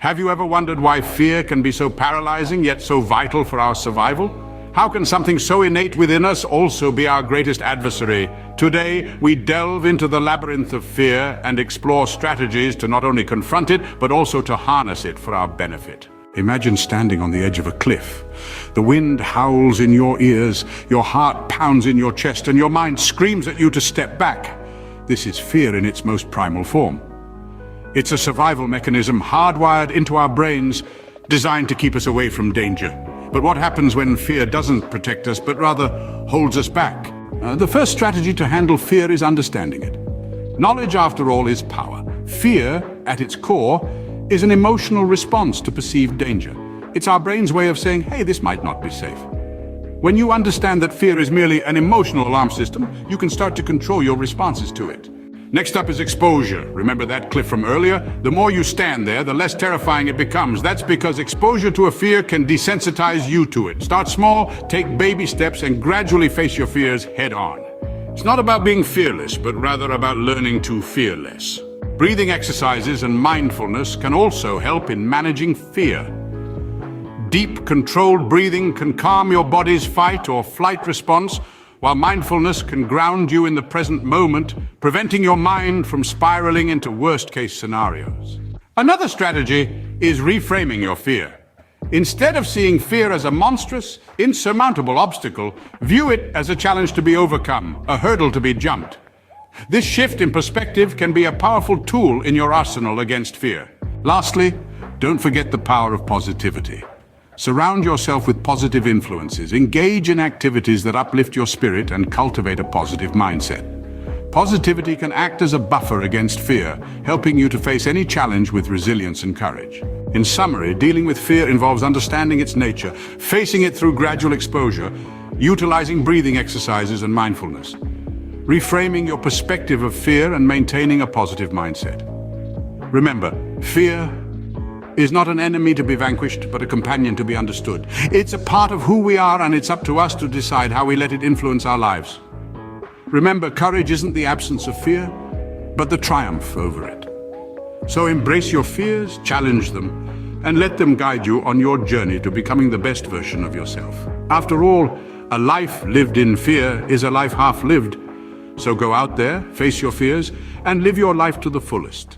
Have you ever wondered why fear can be so paralyzing yet so vital for our survival? How can something so innate within us also be our greatest adversary? Today, we delve into the labyrinth of fear and explore strategies to not only confront it, but also to harness it for our benefit. Imagine standing on the edge of a cliff. The wind howls in your ears, your heart pounds in your chest, and your mind screams at you to step back. This is fear in its most primal form. It's a survival mechanism hardwired into our brains, designed to keep us away from danger. But what happens when fear doesn't protect us, but rather holds us back? The first strategy to handle fear is understanding it. Knowledge, after all, is power. Fear, at its core, is an emotional response to perceived danger. It's our brain's way of saying, hey, this might not be safe. When you understand that fear is merely an emotional alarm system, you can start to control your responses to it. Next up is exposure. Remember that cliff from earlier? The more you stand there, the less terrifying it becomes. That's because exposure to a fear can desensitize you to it. Start small, take baby steps, and gradually face your fears head on. It's not about being fearless, but rather about learning to fear less. Breathing exercises and mindfulness can also help in managing fear. Deep, controlled breathing can calm your body's fight or flight response, while mindfulness can ground you in the present moment, preventing your mind from spiraling into worst-case scenarios. Another strategy is reframing your fear. Instead of seeing fear as a monstrous, insurmountable obstacle, view it as a challenge to be overcome, a hurdle to be jumped. This shift in perspective can be a powerful tool in your arsenal against fear. Lastly, don't forget the power of positivity. Surround yourself with positive influences. Engage in activities that uplift your spirit and cultivate a positive mindset. Positivity can act as a buffer against fear, helping you to face any challenge with resilience and courage. In summary, dealing with fear involves understanding its nature, facing it through gradual exposure, utilizing breathing exercises and mindfulness, reframing your perspective of fear, and maintaining a positive mindset. Remember, fear is not an enemy to be vanquished, but a companion to be understood. It's a part of who we are, and it's up to us to decide how we let it influence our lives. Remember, courage isn't the absence of fear, but the triumph over it. So embrace your fears, challenge them, and let them guide you on your journey to becoming the best version of yourself. After all, a life lived in fear is a life half lived. So go out there, face your fears, and live your life to the fullest.